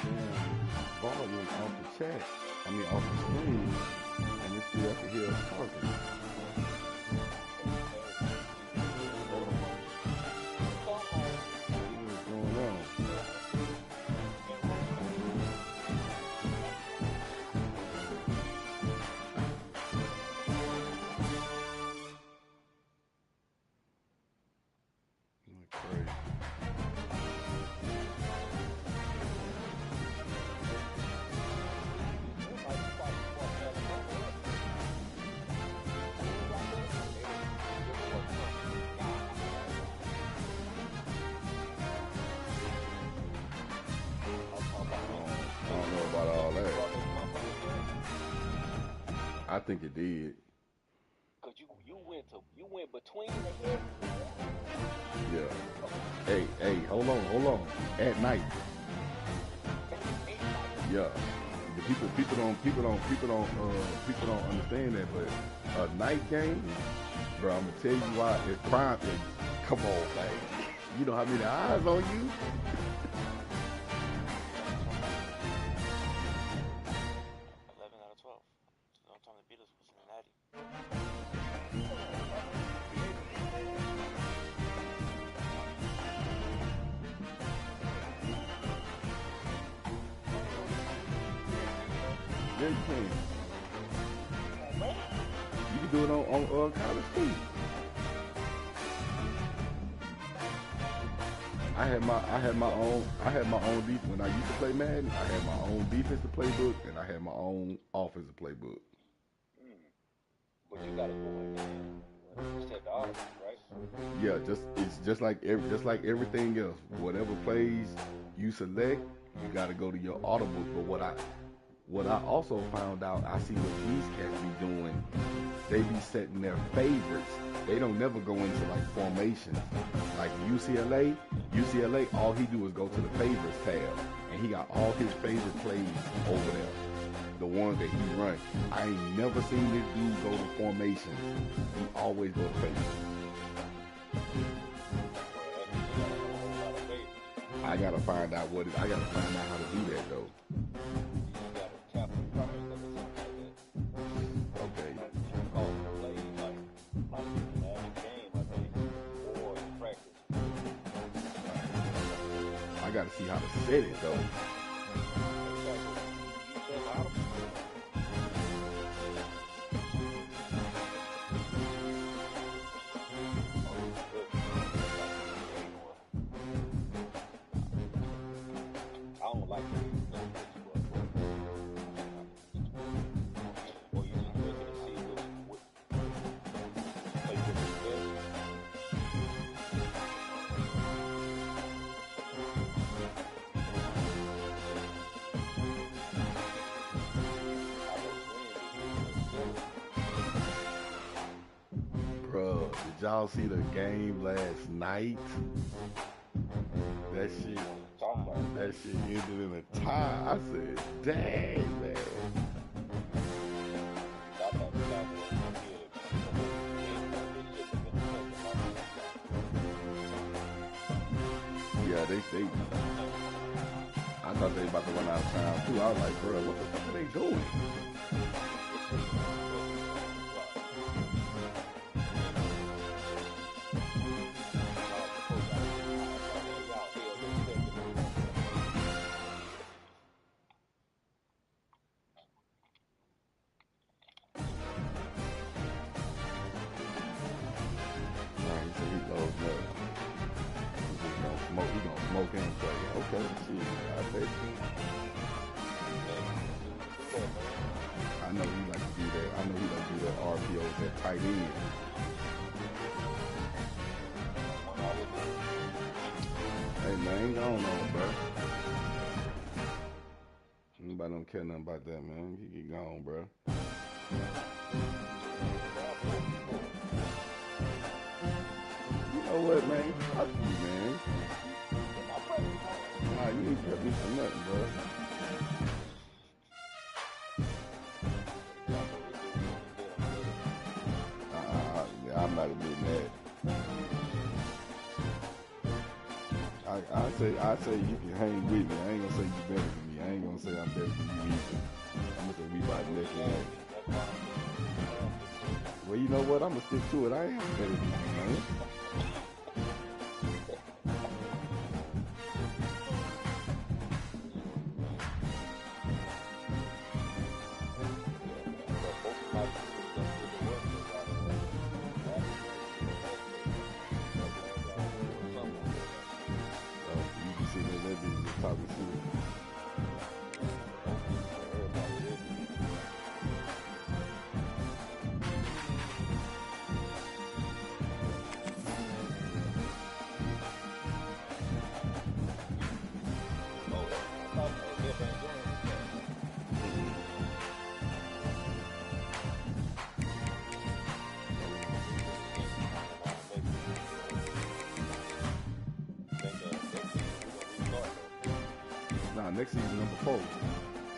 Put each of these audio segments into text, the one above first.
damn volume off the chat. I mean, off the screen, and it's still I can hear us talking. What's going on? Like crazy. I don't know about all that. I think it did. Cause you went between the head. Yeah. Hey, hold on. At night. Yeah. The people don't understand that, but a night game, bro, I'm gonna tell you why it's prime. Come on, man. You know how many eyes on you? 11 out of 12. So I'm trying to beat us with Cincinnati. Yeah, you can. You can do it on college too. I had my own defense when I used to play Madden. I had my own defensive playbook and I had my own offensive playbook. But you gotta go in there and set the offense, right? Yeah, it's just like everything else. Whatever plays you select, you got to go to your audible. But what I also found out, I see what these cats be doing. They be setting their favorites. They don't never go into like formations. Like UCLA, all he do is go to the favorites tab, and he got all his favorite plays over there. The ones that he run. I ain't never seen this dude go to formations. He always go to favorites. I gotta find out how to do that though. Okay. I gotta see how to set it though. I don't like it. Or you just look and see what play with the best. Bro, did y'all see the game last night? That shit ended in a tie. I said, dang, man. Yeah, they I thought they about to run out of time too. I was like, bro, what the fuck are they doing? He gonna smoke and play. Okay, shit. I bet you. I know he like to do that. I know he like to do that RPO with that tight end. Hey man, go on, bro. Nobody don't care nothing about that, man. You get gone, bro. You know what, man? Fuck you, man. Nah, you ain't cut me for nothing, bro. I'm not admitting that. I say you can hang with me. I ain't gonna say you better than me. ain't gonna say I'm better than you either. I'm gonna say we about neck and neck. Well, you know what? I'm gonna stick to it. I am better than you, man. You can see that bitch just talking shit. Nah, next season number 4.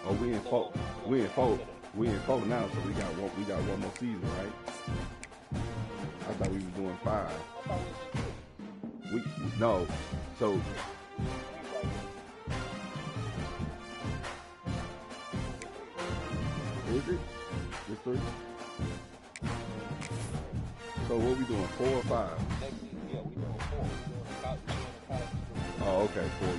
Oh, we in 4. We in 4. We in 4 now, so we got one more season, right? I thought we was doing 5. No. So is it? It's 3. So what we doing? 4 or 5? Yeah, we doing 4. Oh, okay, 4 years.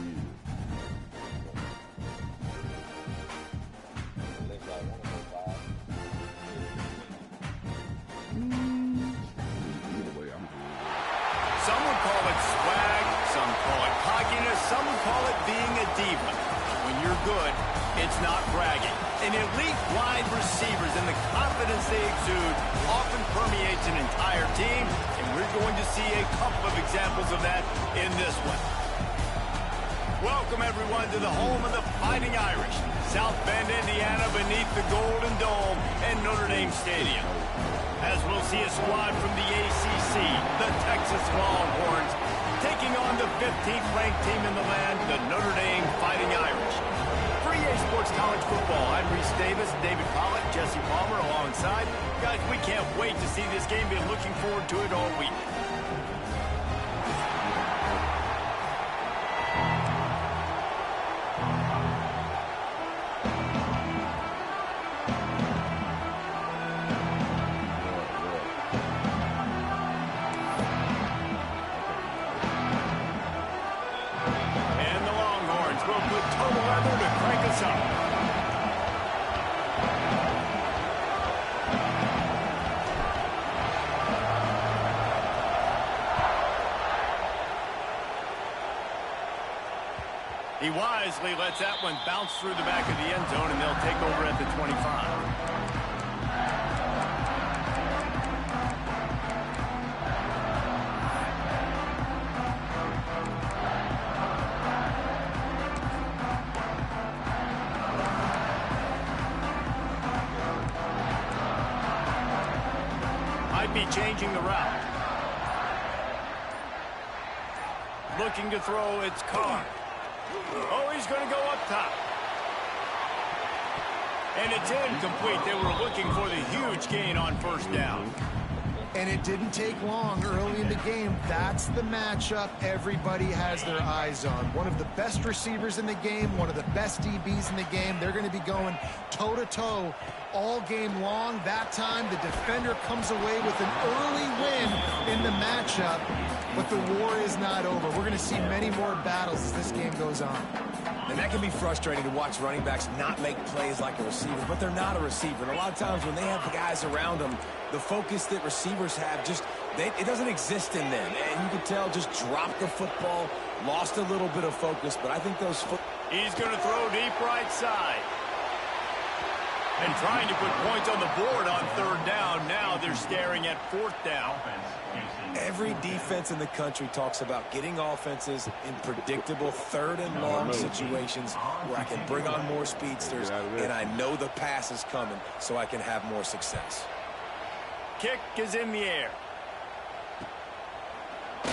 Some would call it swag, some call it cockiness, some would call it being a diva. When you're good, it's not bragging. An elite wide receivers and the confidence they exude often permeates an entire team, and we're going to see a couple of examples of that in this one. Welcome, everyone, to the home of the Fighting Irish, South Bend, Indiana, beneath the Golden Dome and Notre Dame Stadium. As we'll see a squad from the ACC, the Texas Longhorns, taking on the 15th ranked team in the land, the Notre Dame Fighting Irish. For EA Sports College Football, I'm Reese Davis, David Pollack, Jesse Palmer alongside. Guys, we can't wait to see this game. Been looking forward to it all week. He wisely lets that one bounce through the back of the end zone, and they'll take over at the 25. Might be changing the route. Looking to throw, it's Carr. Oh, he's going to go up top. And it's incomplete. They were looking for the huge gain on first down. And it didn't take long early in the game. That's the matchup everybody has their eyes on. One of the best receivers in the game, one of the best DBs in the game. They're going to be going toe-to-toe all game long. That time, the defender comes away with an early win in the matchup. But the war is not over. We're going to see many more battles as this game goes on. And that can be frustrating to watch running backs not make plays like a receiver, but they're not a receiver. And a lot of times when they have the guys around them, the focus that receivers have it doesn't exist in them. And you can tell just dropped the football, lost a little bit of focus, but I think those He's going to throw deep right side. And trying to put points on the board on third down. Now they're staring at fourth down. Every defense in the country talks about getting offenses in predictable third and long situations where I can bring on more speedsters and I know the pass is coming so I can have more success. Kick is in the air. They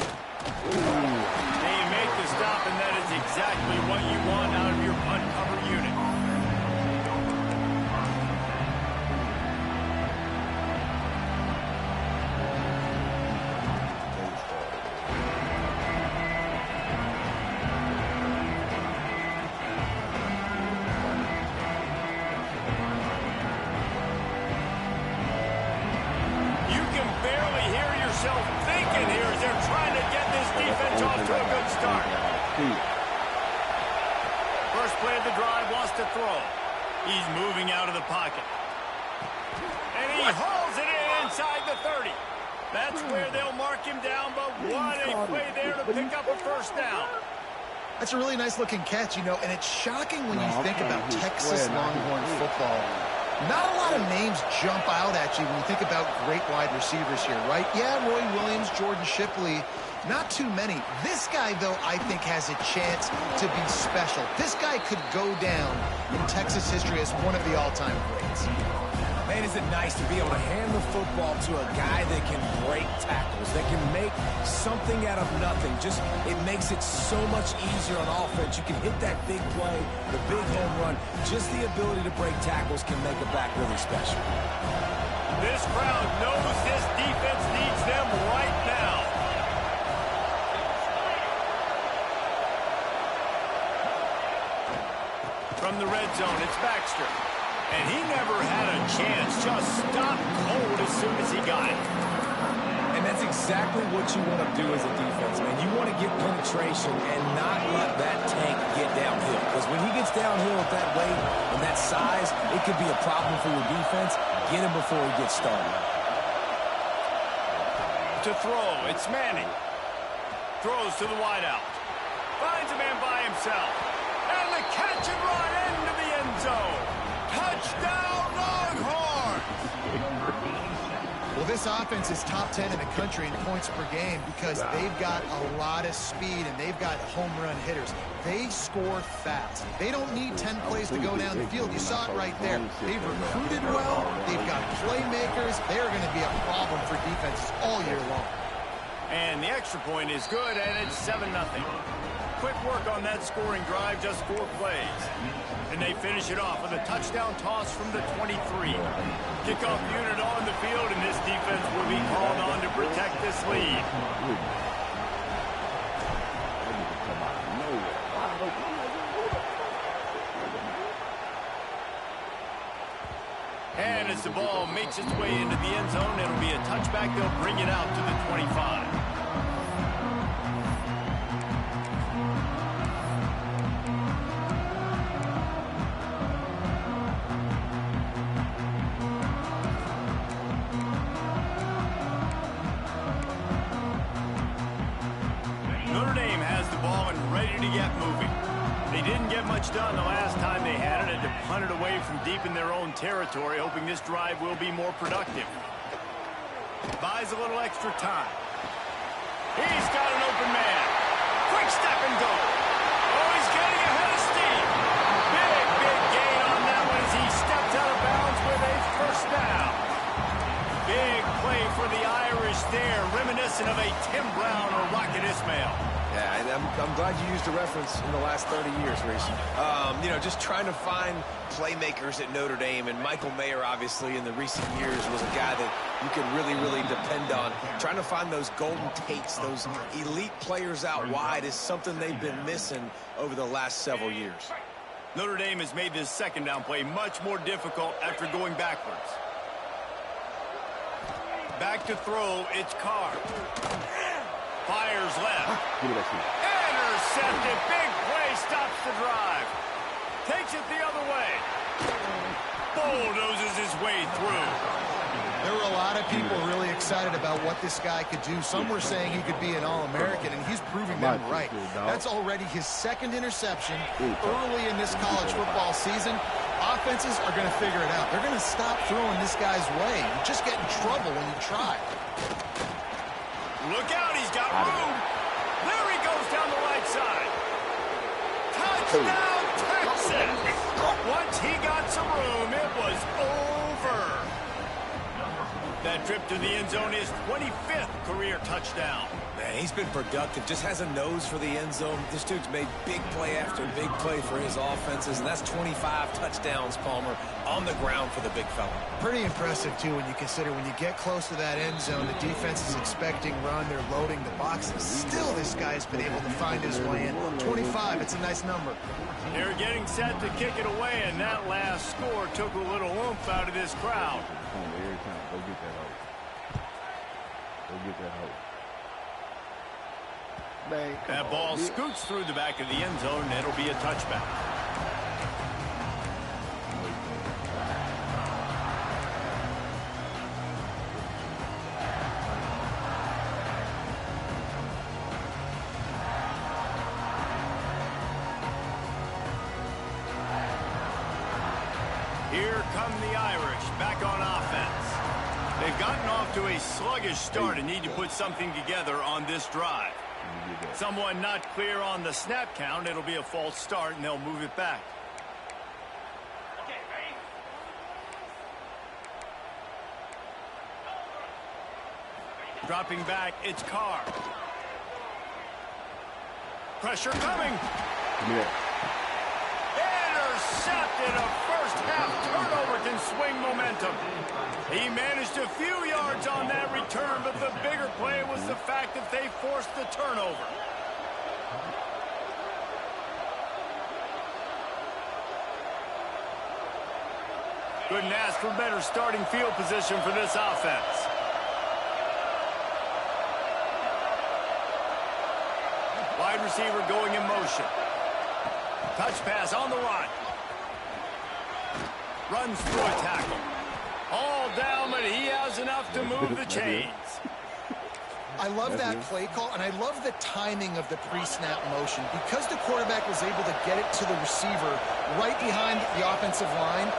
make the stop, and that is exactly what you want out of your punt cover unit. you hear yourself thinking here as they're trying to get this defense off to a good start. First play of the drive wants to throw. He's moving out of the pocket. And he hauls it in inside the 30. That's where they'll mark him down, but what a play there to pick up a first down. That's a really nice-looking catch, you know, and it's shocking when you think about Texas Longhorn football. Not a lot of names jump out at you when you think about great wide receivers here, right? Yeah, Roy Williams, Jordan Shipley, not too many. This guy, though, I think has a chance to be special. This guy could go down in Texas history as one of the all-time greats. Man, is it nice to be able to hand the football to a guy that can break tackles, that can make something out of nothing. Just, it makes it so much easier on offense. You can hit that big play, the big home run. Just the ability to break tackles can make a back really special. This crowd knows this defense needs them right now. From the red zone, it's Baxter. And he never had a chance, just stopped cold as soon as he got it. And that's exactly what you want to do as a defense, man. You want to get penetration and not let that tank get downhill. Because when he gets downhill with that weight and that size, it could be a problem for your defense. Get him before he gets started. To throw, it's Manning. Throws to the wideout. Finds a man by himself. And the catch and run into the end zone. Touchdown, Longhorns! Well, this offense is top 10 in the country in points per game because they've got a lot of speed and they've got home run hitters. They score fast. They don't need 10 plays to go down the field. You saw it right there. They've recruited well. They've got playmakers. They're going to be a problem for defenses all year long. And the extra point is good, and it's 7-0. Quick work on that scoring drive, just 4 plays. And they finish it off with a touchdown toss from the 23. Kickoff unit on the field, and this defense will be called on to protect this lead. And as the ball makes its way into the end zone, it'll be a touchback. They'll bring it out to the 25. Done the last time they had it, and to punt it away from deep in their own territory, hoping this drive will be more productive. Buys a little extra time. He's got an open man. Quick step and go. Oh, he's getting ahead of steam. Big gain on that one as he stepped out of bounds with a first down. Big play for the Irish there, reminiscent of a Tim Brown or Rocket Ismail. Yeah, and I'm glad you used a reference in the last 30 years, Reese. You know, just trying to find playmakers at Notre Dame, and Michael Mayer, obviously, in the recent years was a guy that you could really depend on. Trying to find those golden takes, those elite players out wide is something they've been missing over the last several years. Notre Dame has made this second down play much more difficult after going backwards. Back to throw, it's Carr. Fires left. Intercepted. Big play stops the drive. Takes it the other way. Bulldozes his way through. There were a lot of people really excited about what this guy could do. Some were saying he could be an All-American, and he's proving them right. That's already his second interception early in this college football season. Offenses are going to figure it out. They're going to stop throwing this guy's way. You just get in trouble when you try. Look out, he's got room. There he goes down the right side. Touchdown, Texas. Once he got some room, it was over. That trip to the end zone is 25th career touchdown. Man, he's been productive. Just has a nose for the end zone. This dude's made big play after big play for his offenses, and that's 25 touchdowns, Palmer, on the ground for the big fella. Pretty impressive, too, when you consider when you get close to that end zone, the defense is expecting run. They're loading the boxes. Still, this guy's been able to find his way in. 25, it's a nice number. They're getting set to kick it away, and that last score took a little oomph out of this crowd. Go get that hoe. Man, That ball scoots through the back of the end zone, and it'll be a touchback. Here come the Irish back on offense. They've gotten off to a sluggish start and need to put something together on this drive. Someone not clear on the snap count. It'll be a false start, and they'll move it back. Dropping back, it's Carr. Pressure coming. Intercepted. A first-half turnover can swing momentum. He managed a few yards on that return, but the bigger play was the fact that they forced the turnover. Couldn't ask for better starting field position for this offense. Wide receiver going in motion. Touch pass on the run. Runs through a tackle. All down, but he has enough to move the chains. I love that play call, and I love the timing of the pre-snap motion. Because the quarterback was able to get it to the receiver right behind the offensive line,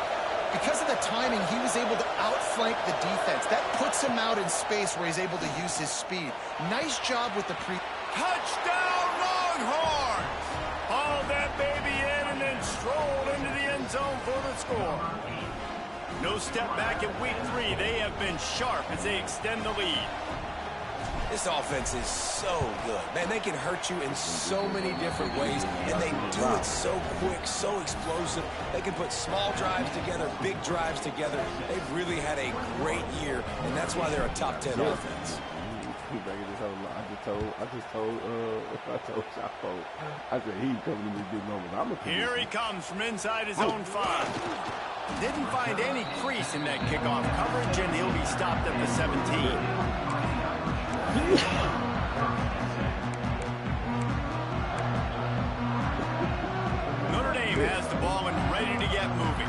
because of the timing, he was able to outflank the defense. That puts him out in space where he's able to use his speed. Nice job with the Touchdown, Longhorns! Hauled that baby in and then strolled into the end zone for the score. No step back in week 3. They have been sharp as they extend the lead. This offense is so good. Man, they can hurt you in so many different ways, and they do it so quick, so explosive. They can put small drives together, big drives together. They've really had a great year, and that's why they're a top 10 offense. I told Chapo, I said he's coming to me big numbers. Here he comes from inside his own 5. Didn't find any crease in that kickoff coverage, and he'll be stopped at the 17. Notre Dame has the ball and ready to get moving.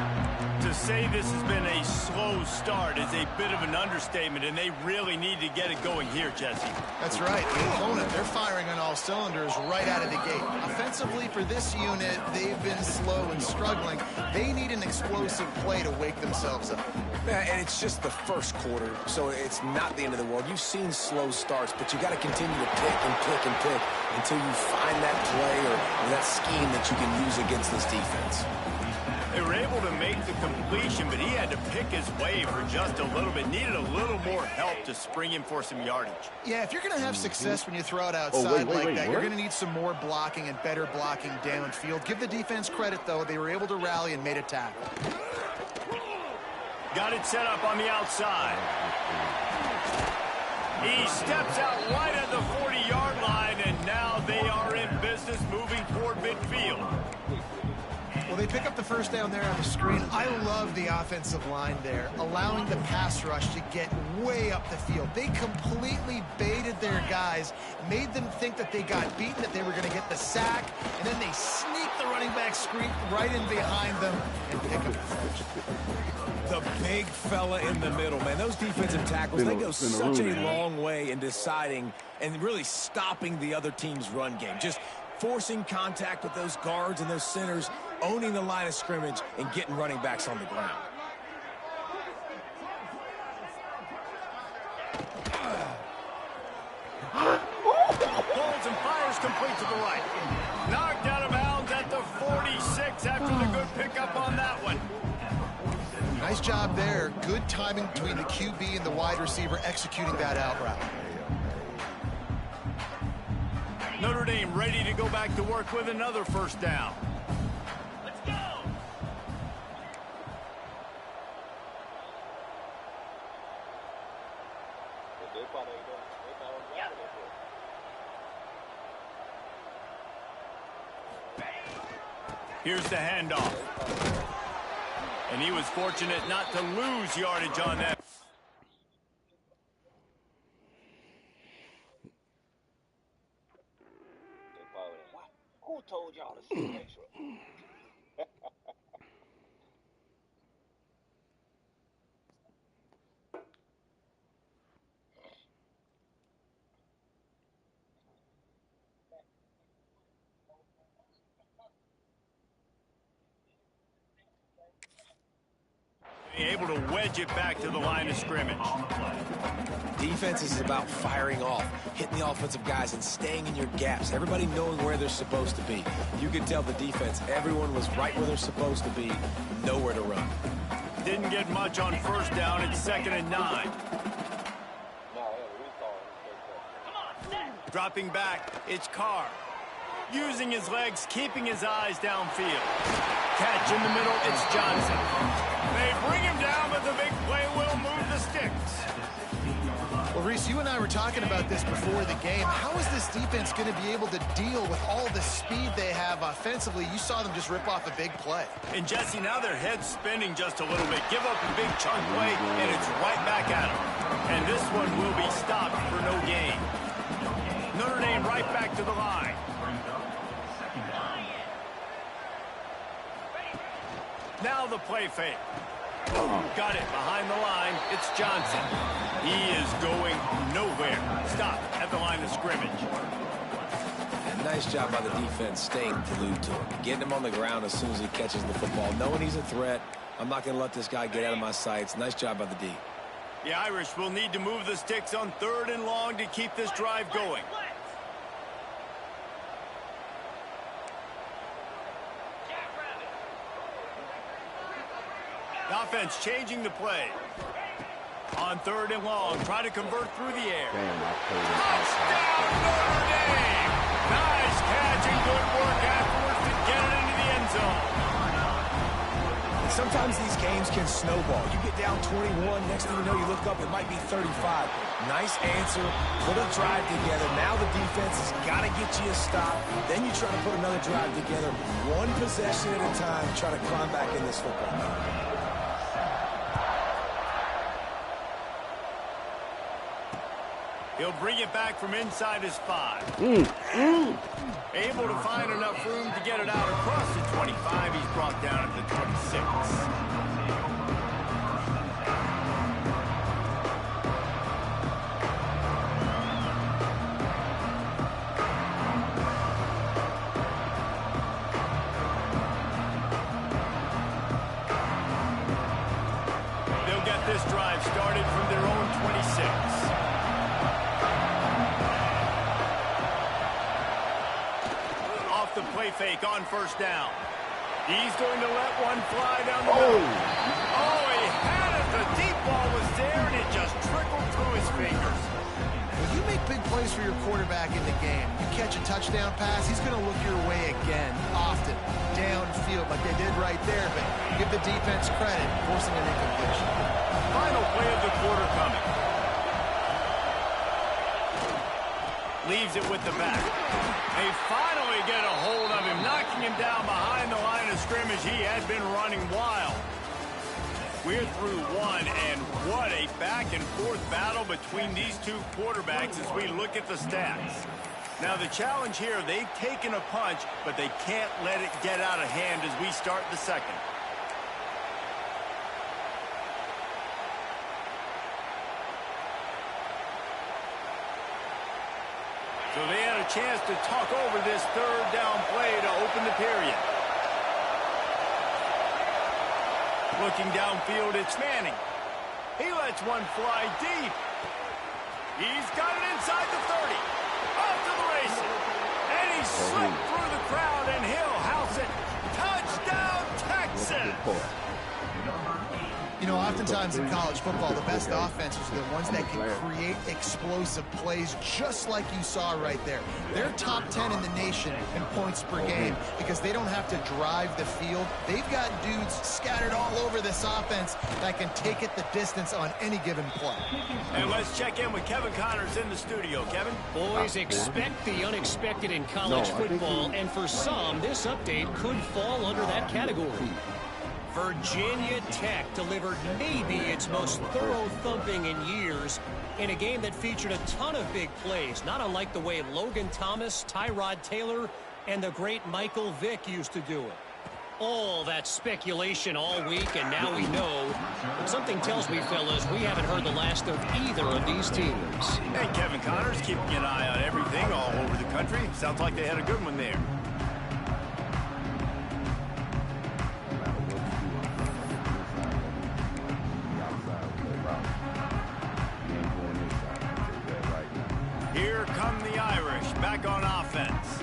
To say this has been a slow start is a bit of an understatement, and they really need to get it going here, Jesse. That's right. The opponent, they're firing on all cylinders right out of the gate. Offensively, for this unit, they've been slow and struggling. They need an explosive play to wake themselves up. Yeah, and it's just the first quarter, so it's not the end of the world. You've seen slow starts, but you got to continue to pick and pick and pick until you find that play or that scheme that you can use against this defense. They were able to make the completion, but he had to pick his way for just a little bit. Needed a little more help to spring him for some yardage. Yeah, if you're going to have success when you throw it outside like that, you're going to need some more blocking and better blocking downfield. Give the defense credit, though. They were able to rally and made a tackle. Got it set up on the outside. He steps out right at the 40-yard line, and now they are in business moving toward midfield. Well, they pick up the first down there on the screen. I love the offensive line there, allowing the pass rush to get way up the field. They completely baited their guys, made them think that they got beaten, that they were going to get the sack, and then they sneak the running back screen right in behind them and pick up the first. The big fella in the middle, man. Those defensive tackles, they go such a long way in deciding and really stopping the other team's run game. Just forcing contact with those guards and those centers, owning the line of scrimmage, and getting running backs on the ground. Pulls and fires complete to the right. Knocked out of bounds at the 46 after the good pickup on that one. Nice job there. Good timing between the QB and the wide receiver executing that out route. Notre Dame ready to go back to work with another first down. Let's go! Here's the handoff. And he was fortunate not to lose yardage on that. told y'all to sit extra. Able to wedge it back to the line of scrimmage. Defense is about firing off, hitting the offensive guys, and staying in your gaps. Everybody knowing where they're supposed to be. You could tell the defense, everyone was right where they're supposed to be, nowhere to run. Didn't get much on first down. It's 2nd and 9. Dropping back, it's Carr. Using his legs, keeping his eyes downfield. Catch in the middle, it's Johnson. They bring him down, but the big play will move the sticks. Well, Reese, you and I were talking about this before the game. How is this defense going to be able to deal with all the speed they have offensively? You saw them just rip off a big play. And Jesse, now their head's spinning just a little bit. Give up a big chunk play, and it's right back at them. And this one will be stopped for no gain. Notre Dame right back to the line. Now the play fake. Got it behind the line. It's Johnson. He is going nowhere. Stop at the line of scrimmage. And nice job by the defense staying glued to him. Getting him on the ground as soon as he catches the football. Knowing he's a threat. I'm not going to let this guy get out of my sights. Nice job by the D. The Irish will need to move the sticks on 3rd and long to keep this drive going. Offense changing the play. On 3rd and long, try to convert through the air. Touchdown, Notre Dame! Nice catch and good work afterwards to get it into the end zone. Sometimes these games can snowball. You get down 21, next thing you know, you look up, it might be 35. Nice answer, put a drive together. Now the defense has got to get you a stop. Then you try to put another drive together, one possession at a time, try to climb back in this football game. He'll bring it back from inside his 5. Able to find enough room to get it out across the 25. He's brought down at the 26. They'll get this drive started from their own 26. The play fake on 1st down. He's going to let one fly down the middle. Oh, he had it. The deep ball was there, and it just trickled through his fingers. When you make big plays for your quarterback in the game, you catch a touchdown pass, he's going to look your way again, often, downfield like they did right there, but give the defense credit, forcing an incompletion. Final play of the quarter coming. Leaves it with the back. They finally get a hold of him, knocking him down behind the line of scrimmage. He had been running wild. We're through one, and what a back-and-forth battle between these two quarterbacks as we look at the stats. Now, the challenge here, they've taken a punch, but they can't let it get out of hand as we start the second. So they had a chance to talk over this 3rd down play to open the period. Looking downfield, it's Manning. He lets one fly deep. He's got it inside the 30. Off to the races. And he slipped through the crowd, and he'll house it. Touchdown, Texas! You know, oftentimes in college football, the best offenses are the ones that can create explosive plays, just like you saw right there. They're top 10 in the nation in points per game because they don't have to drive the field. They've got dudes scattered all over this offense that can take it the distance on any given play. And let's check in with Kevin Connors in the studio. Kevin? Boys, expect the unexpected in college football, and for some, this update could fall under that category. Virginia Tech delivered maybe its most thorough thumping in years in a game that featured a ton of big plays, not unlike the way Logan Thomas, Tyrod Taylor, And the great Michael Vick used to do it. All that speculation all week, and now we know. Something tells me, fellas, we haven't heard the last of either of these teams. Hey, Kevin Connor's keeping an eye on everything all over the country. Sounds like they had a good one there. Here come the Irish back on offense.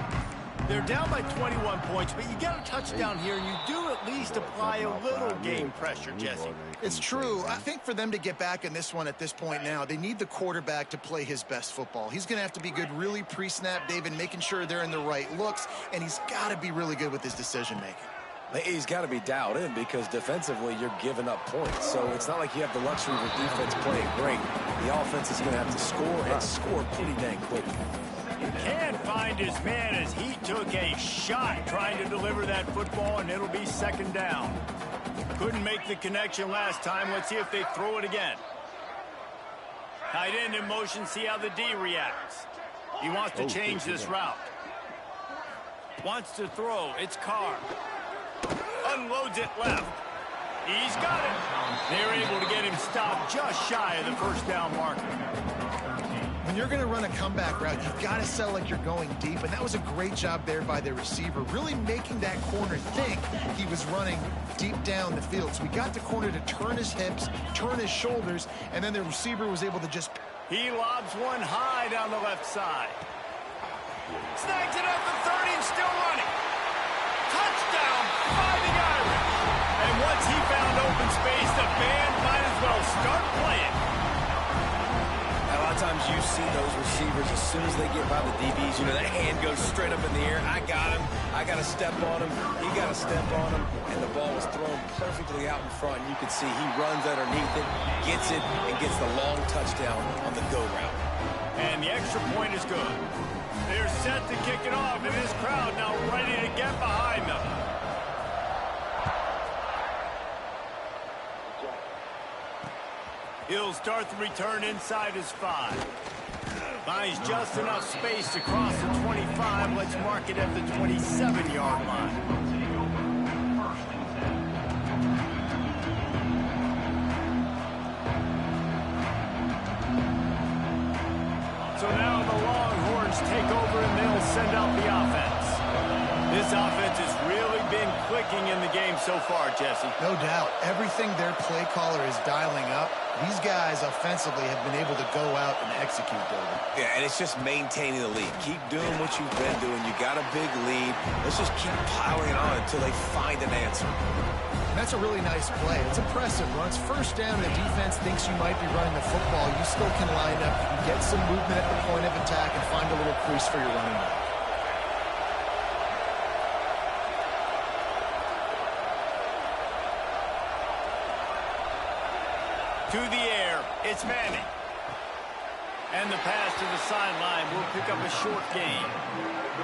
They're down by 21 points, but you get a touchdown here, and you do at least apply a little game pressure, Jesse. It's true. I think for them to get back in this one at this point now, they need the quarterback to play his best football. He's going to have to be good really pre-snap, David, making sure they're in the right looks, and he's got to be really good with his decision-making. He's got to be dialed in because defensively you're giving up points. So it's not like you have the luxury of the defense playing great. The offense is going to have to score and score pretty dang quick. Can't find his man as he took a shot trying to deliver that football, and it'll be second down. Couldn't make the connection last time. Let's see if they throw it again. Tight end in motion, see how the D reacts. He wants to change this route. Wants to throw. It's Carr. Unloads it left. He's got it. They're able to get him stopped just shy of the first down marker. When you're going to run a comeback route, you've got to sell like you're going deep, and that was a great job there by the receiver, really making that corner think he was running deep down the field. So we got the corner to turn his hips, turn his shoulders, and then the receiver was able to just... He lobs one high down the left side. Snags it at the 30 and still running. Touchdown, Fighting Irish. And once he found open space, the band might as well start playing. A lot of times you see those receivers, as soon as they get by the DBs, you know, that hand goes straight up in the air. I got him. I got to step on him. He got to step on him. And the ball was thrown perfectly out in front. You can see he runs underneath it, gets it, and gets the long touchdown on the go route. And the extra point is good. They're set to kick it off, and this crowd now ready to get behind them. He'll start the return inside his 5. Finds just enough space to cross the 25. Let's mark it at the 27-yard line. So now the Longhorns take over and they'll send out the offense. This offense has really been clicking in the game so far, Jesse. No doubt. Everything their play caller is dialing up, these guys offensively have been able to go out and execute, David. Yeah, and it's just maintaining the lead. Keep doing what you've been doing. You got a big lead. Let's just keep piling it on until they find an answer. And that's a really nice play. It's impressive. When it's first down, the defense thinks you might be running the football. You still can line up. You can get some movement at the point of attack and find a little crease for your running back. To the air, it's Manning. And the pass to the sideline will pick up a short gain.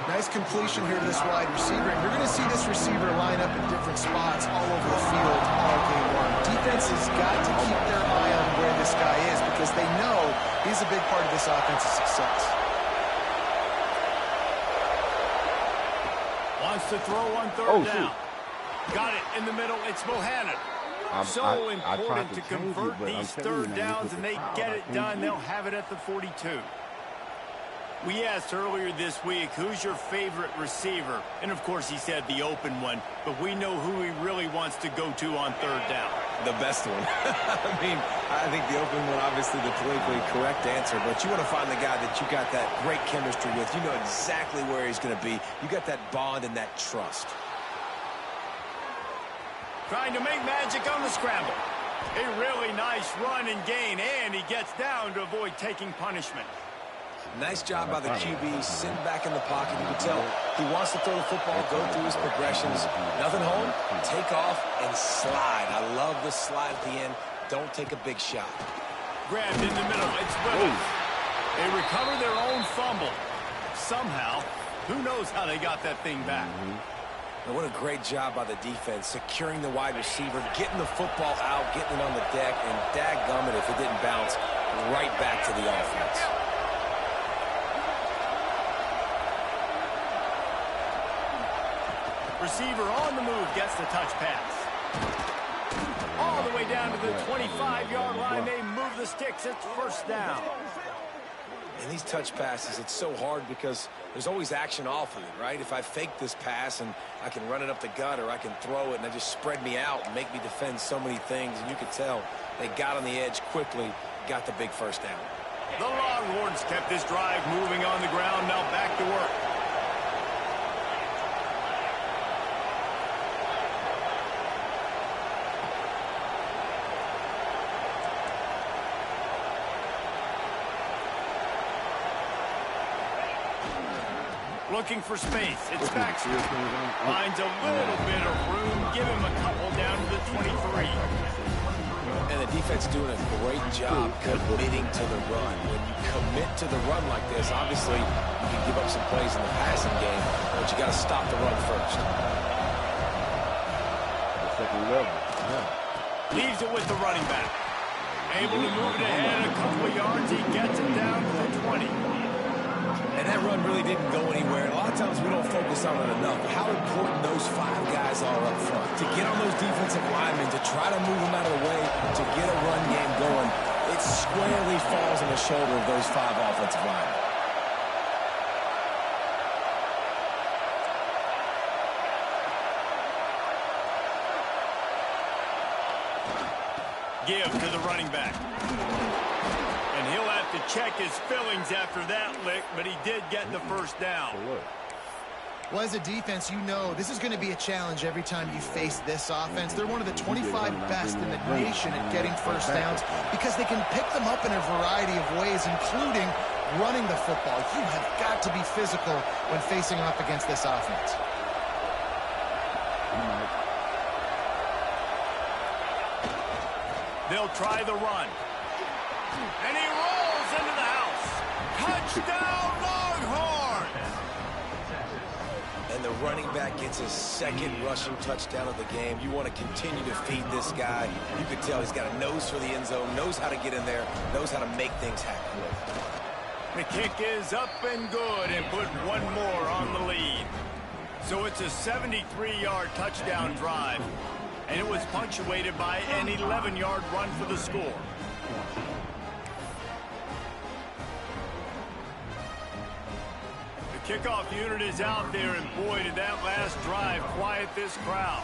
Nice completion here to this wide receiver. And you're going to see this receiver line up in different spots all over the field all game long. Defense has got to keep their eye on where this guy is because they know he's a big part of this offensive success. Wants to throw on third down. Got it in the middle. It's Bohannon. So important to convert these third downs, and they get it done. They'll have it at the 42. We asked earlier this week, who's your favorite receiver? And, of course, he said the open one, but we know who he really wants to go to on third down. The best one. I mean, I think the open one, obviously the politically correct answer, but you want to find the guy that you got that great chemistry with. You know exactly where he's going to be. You got that bond and that trust. Trying to make magic on the scramble. A really nice run and gain, and he gets down to avoid taking punishment. Nice job by the QB, sitting back in the pocket. You can tell he wants to throw the football, go through his progressions. Nothing home, take off, and slide. I love the slide at the end. Don't take a big shot. Grabbed in the middle. It's Willis. They recover their own fumble. Somehow, who knows how they got that thing back. And what a great job by the defense, securing the wide receiver, getting the football out, getting it on the deck, and dadgummit if it didn't bounce right back to the offense. Receiver on the move gets the touch pass. All the way down to the 25-yard line. They move the sticks. It's first down. And these touch passes, it's so hard because there's always action off of it, right? If I fake this pass and I can run it up the gut, or I can throw it and they just spread me out and make me defend so many things. And you could tell they got on the edge quickly, got the big first down. The Longhorns kept this drive moving on the ground. Now back to work. Looking for space. It's Baxter. Finds a little bit of room. Give him a couple down to the 23. And the defense doing a great job committing to the run. When you commit to the run like this, obviously you can give up some plays in the passing game, but you got to stop the run first. The second level. Yeah. Leaves it with the running back. Able to move it ahead a couple of yards. He gets it down to the 20. And that run really didn't go anywhere. And a lot of times we don't focus on it enough. But how important those 5 guys are up front. To get on those defensive linemen, to try to move them out of the way, to get a run game going, it squarely falls on the shoulder of those 5 offensive linemen. Give to the running back. And he'll have to check his fillings after that lick, but he did get the first down. Well, as a defense, you know this is going to be a challenge every time you face this offense. They're one of the 25 best in the nation at getting first downs because they can pick them up in a variety of ways, including running the football. You have got to be physical when facing off against this offense. They'll try the run. And he rolls into the house. Touchdown, Longhorns! And the running back gets his second rushing touchdown of the game. You want to continue to feed this guy. You could tell he's got a nose for the end zone, knows how to get in there, knows how to make things happen. The kick is up and good, and put one more on the lead. So it's a 73-yard touchdown drive. And it was punctuated by an 11-yard run for the score. The kickoff unit is out there, and boy, did that last drive quiet this crowd.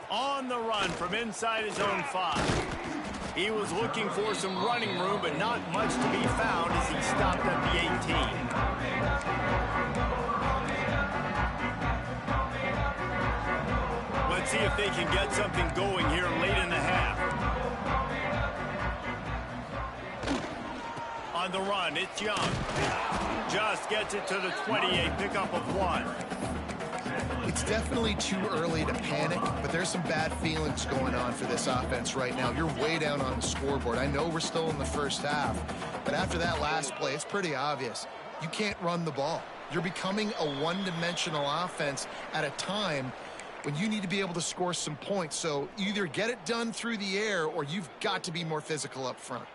On the run from inside his own 5. He was looking for some running room, but not much to be found as he stopped at the 18. Let's see if they can get something going here late in the half. On the run, it's Young. Just gets it to the 28, pickup of 1. It's definitely too early to panic, but there's some bad feelings going on for this offense right now. You're way down on the scoreboard. I know we're still in the first half, but after that last play, it's pretty obvious. You can't run the ball. You're becoming a one-dimensional offense at a time when you need to be able to score some points. So either get it done through the air or you've got to be more physical up front.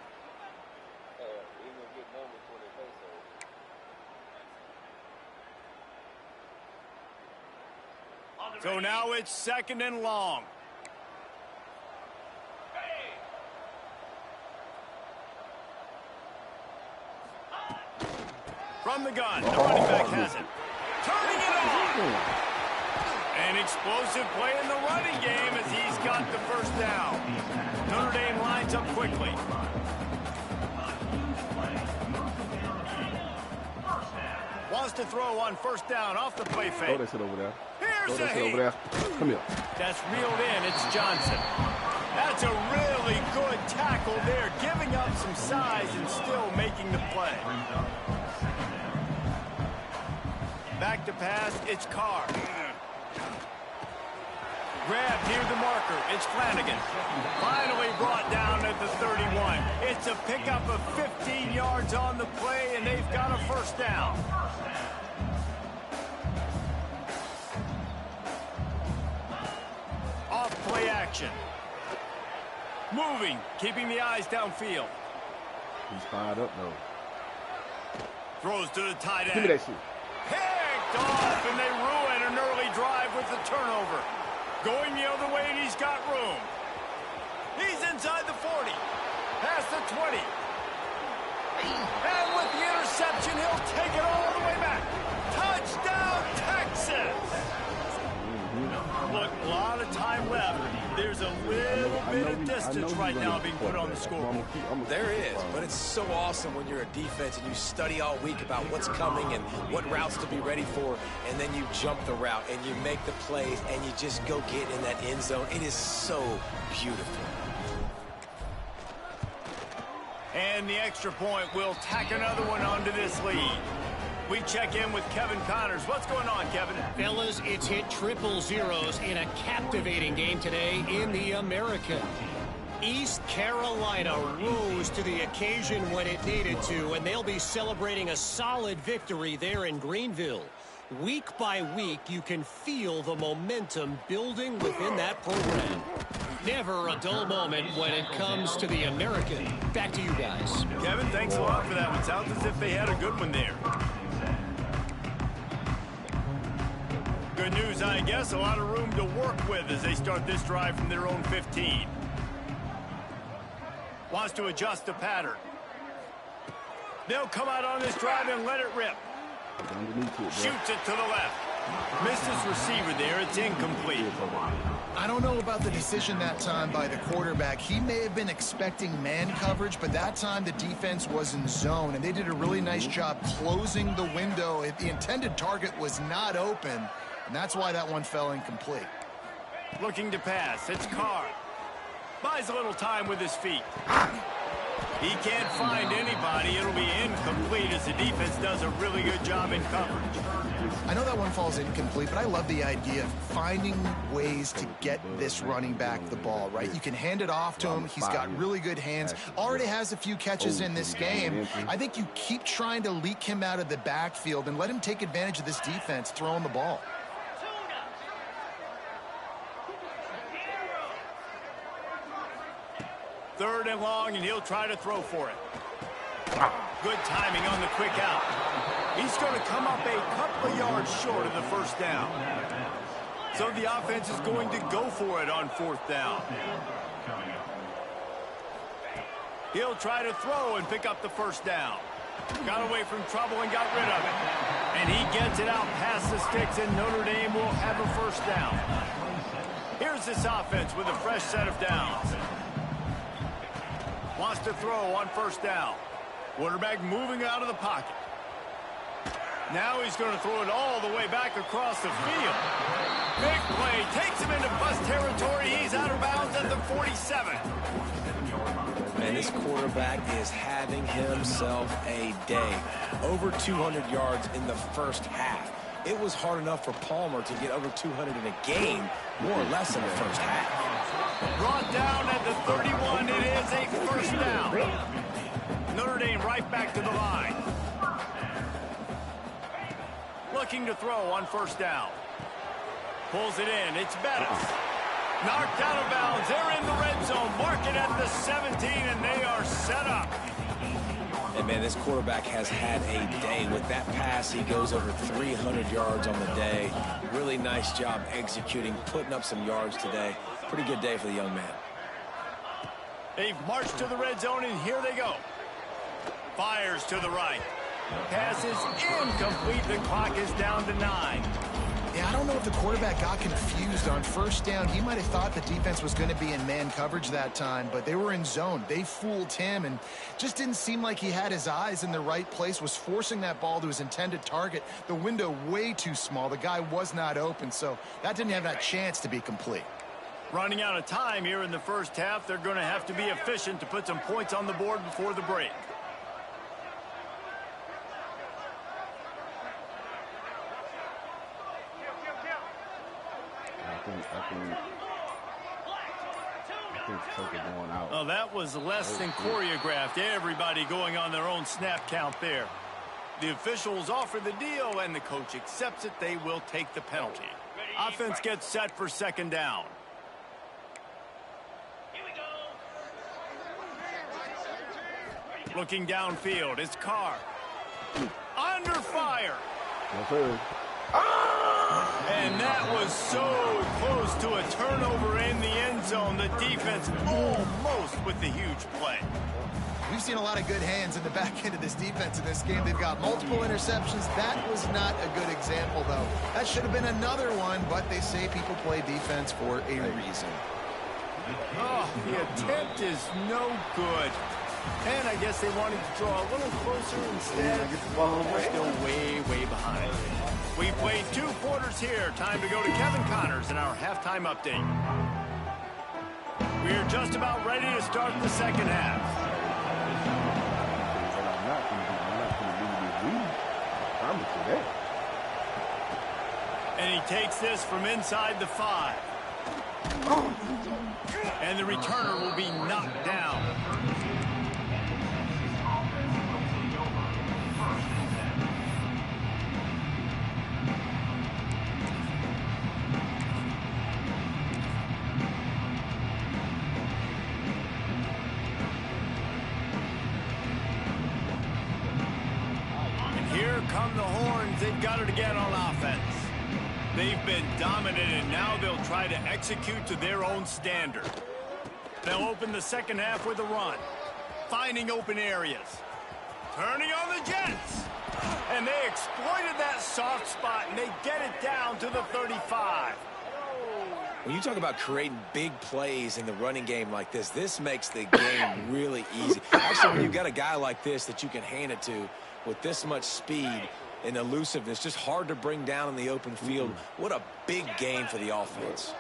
So now it's 2nd and long. From the gun, the running back has it. Turning it on. An explosive play in the running game as he's got the first down. Notre Dame lines up quickly. Wants to throw on first down off the play fake. Throw that shit over there. Here's Throw a that shit over there. Come here. That's reeled in. It's Johnson. That's a really good tackle there, giving up some size and still making the play. Back to pass, it's Carr. Grabbed near the marker, it's Flanagan. Finally brought down at the 31. It's a pickup of 15 yards on the play, and they've got a first down. action. Moving, keeping the eyes downfield. He's fired up, though. Throws to the tight end. Give me that shit. Picked off, and they ruin an early drive with the turnover. Going the other way, and he's got room. He's inside the 40. Past the 20. And with the interception, he'll take it all the way back. Touchdown, Texas! Look, a lot of time left. There's a little bit of distance right now being put on the scoreboard. There is, but it's so awesome when you're a defense and you study all week about what's coming and what routes to be ready for, and then you jump the route and you make the plays and you just go get in that end zone. It is so beautiful. And the extra point will tack another one onto this lead. We check in with Kevin Connors. What's going on, Kevin? Fellas, it's hit triple zeros in a captivating game today in the American. East Carolina rose to the occasion when it needed to, and they'll be celebrating a solid victory there in Greenville. Week by week, you can feel the momentum building within that program. Never a dull moment when it comes to the American. Back to you guys. Kevin, thanks a lot for that one. Sounds as if they had a good one there. Good news, I guess. A lot of room to work with as they start this drive from their own 15. Wants to adjust the pattern. They'll come out on this drive and let it rip. Shoots it to the left. Missed his receiver there. It's incomplete. I don't know about the decision that time by the quarterback. He may have been expecting man coverage, but that time the defense was in zone, and they did a really nice job closing the window. The intended target was not open, and that's why that one fell incomplete. Looking to pass. It's Carr. Buys a little time with his feet. He can't find anybody. It'll be incomplete as the defense does a really good job in coverage. I know that one falls incomplete, but I love the idea of finding ways to get this running back the ball, right? You can hand it off to him. He's got really good hands. Already has a few catches in this game. I think you keep trying to leak him out of the backfield and let him take advantage of this defense throwing the ball. Third and long, and he'll try to throw for it. Good timing on the quick out. He's going to come up a couple of yards short of the first down. So the offense is going to go for it on fourth down. He'll try to throw and pick up the first down. Got away from trouble and got rid of it. And he gets it out past the sticks, and Notre Dame will have a first down. Here's this offense with a fresh set of downs. Wants to throw on first down. Quarterback moving out of the pocket. Now he's going to throw it all the way back across the field. Big play. Takes him into bust territory. He's out of bounds at the 47. Man, this quarterback is having himself a day. Over 200 yards in the first half. It was hard enough for Palmer to get over 200 in a game, more or less in the first half. Brought down at the 31. It is a first down. Notre Dame right back to the line. Looking to throw on first down. Pulls it in. It's Bettis. Knocked out of bounds. They're in the red zone. Mark it at the 17, and they are set up. And, man, this quarterback has had a day. With that pass, he goes over 300 yards on the day. Really nice job executing, putting up some yards today. Pretty good day for the young man. They've marched to the red zone, and here they go. Fires to the right. Pass is incomplete. The clock is down to 9. Yeah, I don't know if the quarterback got confused on first down. He might have thought the defense was going to be in man coverage that time, but they were in zone. They fooled him and just didn't seem like he had his eyes in the right place, was forcing that ball to his intended target. The window way too small. The guy was not open, so that didn't have that chance to be complete. Running out of time here in the first half. They're going to have to be efficient to put some points on the board before the break. I think Tucker going out. Oh, that was less than choreographed. Everybody going on their own snap count there. The officials offer the deal, and the coach accepts it. They will take the penalty. Offense gets set for second down. Looking downfield, it's Carr. Under fire. Yes, sir. And that was so close to a turnover in the end zone. The defense almost with the huge play. We've seen a lot of good hands in the back end of this defense in this game. They've got multiple interceptions. That was not a good example, though. That should have been another one, but they say people play defense for a reason. Oh, the attempt is no good. And I guess they wanted to draw a little closer instead. We're still way, way behind. We played 2 quarters here. Time to go to Kevin Connors in our halftime update. We're just about ready to start the second half. I'm not going to leave this lead. I promise you that. And he takes this from inside the 5. And the returner will be knocked down. Here come the horns. They've got it again on offense. They've been dominant, and now they'll try to execute to their own standard. They'll open the second half with a run, finding open areas, turning on the Jets. And they exploited that soft spot, and they get it down to the 35. When you talk about creating big plays in the running game like this makes the game really easy. Actually, when you've got a guy like this that you can hand it to with this much speed and elusiveness, just hard to bring down in the open field. What a big game for the offense.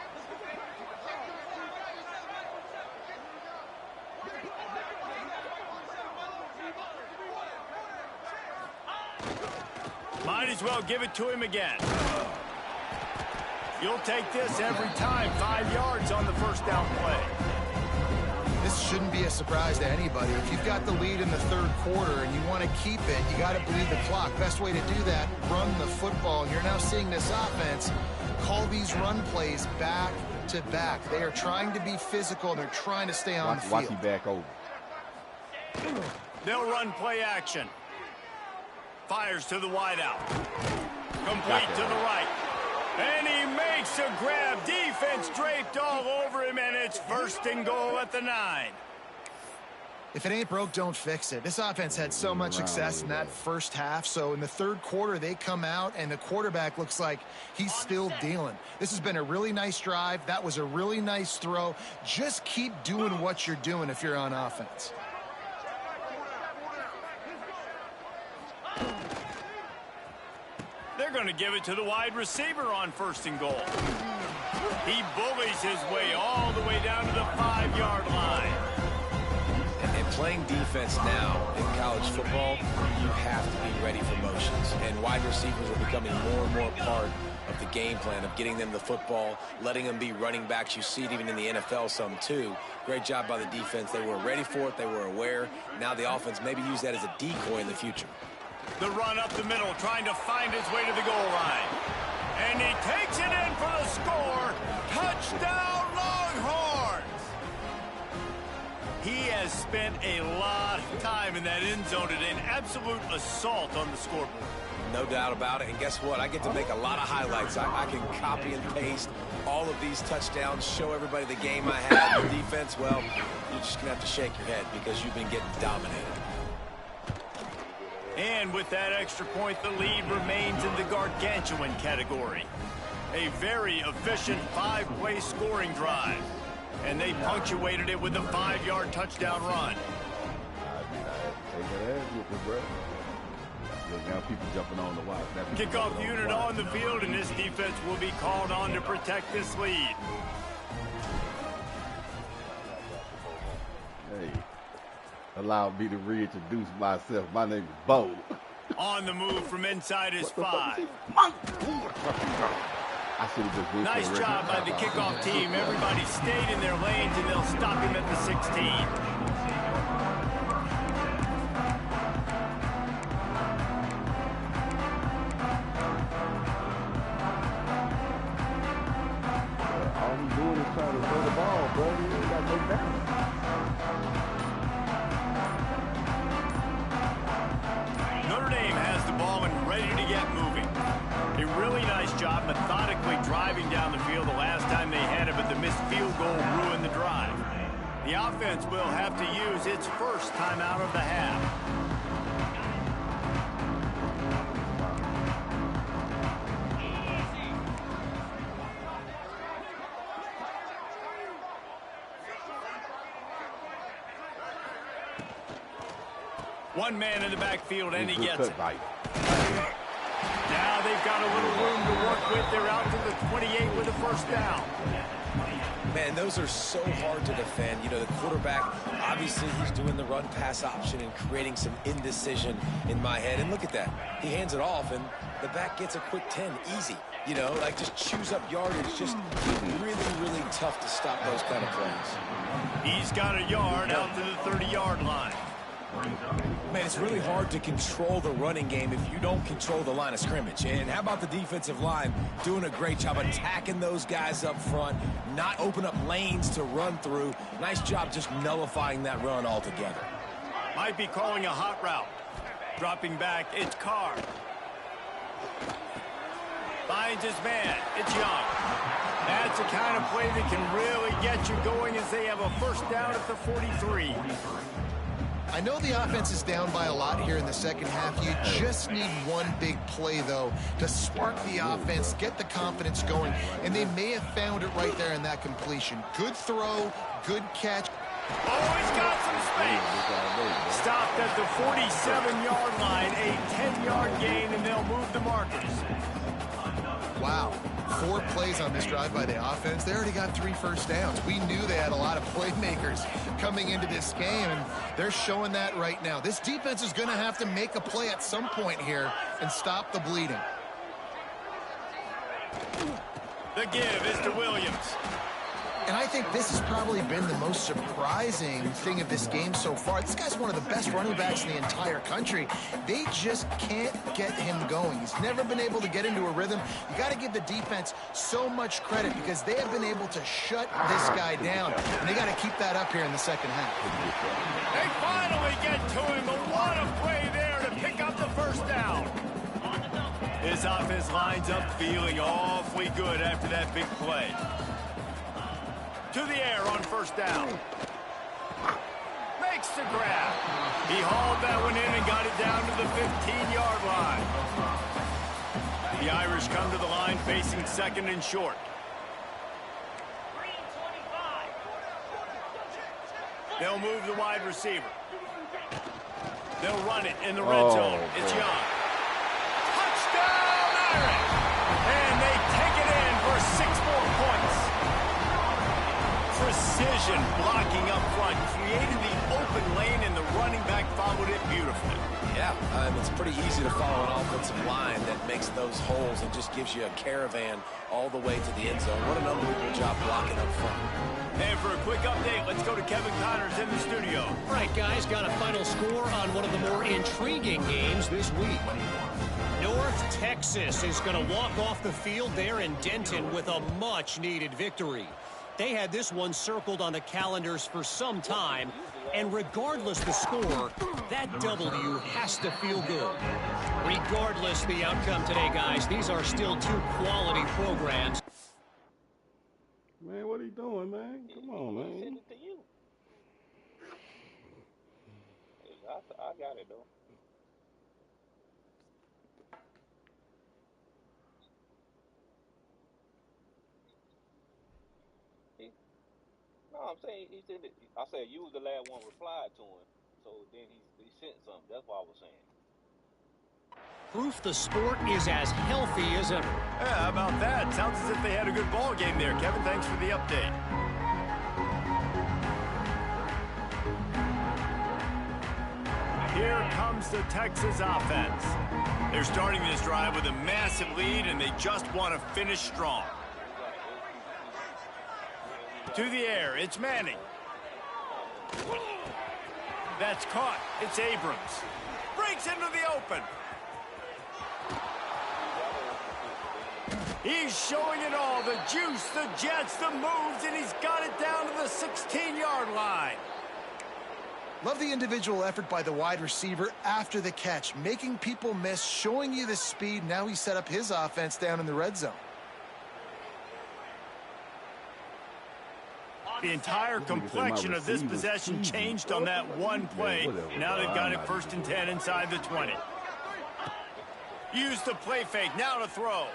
Might as well give it to him again. You'll take this every time. 5 yards on the first down play. This shouldn't be a surprise to anybody. If you've got the lead in the third quarter and you want to keep it, you got to bleed the clock. Best way to do that, run the football. And you're now seeing this offense call these run plays back to back. They are trying to be physical. They're trying to stay on field. Watch he back over. They'll run play action. Fires to the wideout. Complete to the right. And he makes a grab. Defense draped all over him, and it's 1st and goal at the 9. If it ain't broke, don't fix it. This offense had so much success in that first half. So in the third quarter, they come out, and the quarterback looks like he's still dealing. This has been a really nice drive. That was a really nice throw. Just keep doing what you're doing if you're on offense. They're going to give it to the wide receiver on 1st and goal. He bullies his way all the way down to the 5-yard line. And playing defense now in college football, you have to be ready for motions. And wide receivers are becoming more and more part of the game plan of getting them the football, letting them be running backs. You see it even in the NFL some too. Great job by the defense. They were ready for it. They were aware. Now the offense maybe use that as a decoy in the future. The run up the middle, trying to find his way to the goal line. And he takes it in for the score. Touchdown, Longhorns! He has spent a lot of time in that end zone and an absolute assault on the scoreboard. No doubt about it. And guess what? I get to make a lot of highlights. I can copy and paste all of these touchdowns, show everybody the game I had. The defense, well, you're just going to have to shake your head because you've been getting dominated. And with that extra point, the lead remains in the gargantuan category. A very efficient 5-play scoring drive. And they punctuated it with a 5-yard touchdown run. Now people jumping on the wire. Kickoff unit on the field, and this defense will be called on to protect this lead. Hey. Allow me to reintroduce myself. My name is Bo. On the move from inside his 5. I should have just nice job by the kickoff team. Everybody stayed in their lanes, and they'll stop him at the 16. All he's doing is trying to throw the ball, bro. He ain't got no balance. Dame has the ball and ready to get moving. A really nice job methodically driving down the field the last time they had it, but the missed field goal ruined the drive. The offense will have to use its first timeout of the half. One man in the backfield, and he gets it. Now they've got a little room to work with. They're out to the 28 with a first down. Man, those are so hard to defend. You know, the quarterback, obviously he's doing the run-pass option and creating some indecision in my head. And look at that. He hands it off, and the back gets a quick 10. Easy. You know, like just chews up yardage. Just really, really tough to stop those kind of plays. He's got a yard out to the 30-yard line. Man, it's really hard to control the running game if you don't control the line of scrimmage. And how about the defensive line doing a great job attacking those guys up front, not open up lanes to run through. Nice job just nullifying that run altogether. Might be calling a hot route. Dropping back, it's Carr. Finds his man, it's Young. That's the kind of play that can really get you going as they have a first down at the 43. I know the offense is down by a lot here in the second half. You just need one big play, though, to spark the offense, get the confidence going, and they may have found it right there in that completion. Good throw, good catch. Oh, he's got some space. Stopped at the 47-yard line, a 10-yard gain, and they'll move the markers. Wow. 4 plays on this drive by the offense. They already got 3 first downs. We knew they had a lot of playmakers coming into this game, and they're showing that right now. This defense is going to have to make a play at some point here and stop the bleeding. The give is to Williams. And I think this has probably been the most surprising thing of this game so far. This guy's one of the best running backs in the entire country. They just can't get him going. He's never been able to get into a rhythm. You got to give the defense so much credit because they have been able to shut this guy down. And they got to keep that up here in the second half. They finally get to him, but what a play there to pick up the first down. His offense lines up feeling awfully good after that big play. To the air on first down. Makes the grab. He hauled that one in and got it down to the 15-yard line. The Irish come to the line facing second and short. They'll move the wide receiver. They'll run it in the red zone. It's Young. Touchdown, Irish! And they take it in for 6 more points. Precision blocking up front, created the open lane, and the running back followed it beautifully. Yeah, it's pretty easy to follow an offensive line that makes those holes and just gives you a caravan all the way to the end zone. What an unbelievable job blocking up front. And for a quick update, let's go to Kevin Connors in the studio. All right, guys, got a final score on one of the more intriguing games this week. North Texas is going to walk off the field there in Denton with a much-needed victory. They had this one circled on the calendars for some time, and regardless the score, that W has to feel good. Regardless the outcome today, guys, these are still 2 quality programs. Man, what are you doing, man? Come on, man. Send it to you. I got it, though. No, I'm saying he said it. I said you was the last one replied to him, so then he sent something. That's what I was saying. Proof the sport is as healthy as ever. Yeah, how about that? Sounds as if they had a good ball game there. Kevin, thanks for the update. Here comes the Texas offense. They're starting this drive with a massive lead, and they just want to finish strong. To the air, it's Manning. That's caught. It's Abrams. Breaks into the open. He's showing it all. The juice, the jets, the moves, and he's got it down to the 16-yard line. Love the individual effort by the wide receiver after the catch, making people miss, showing you the speed. Now he set up his offense down in the red zone. The entire complexion of this possession changed on that one play. Now they've got it 1st and 10 inside the 20. Use the play fake, now to throw.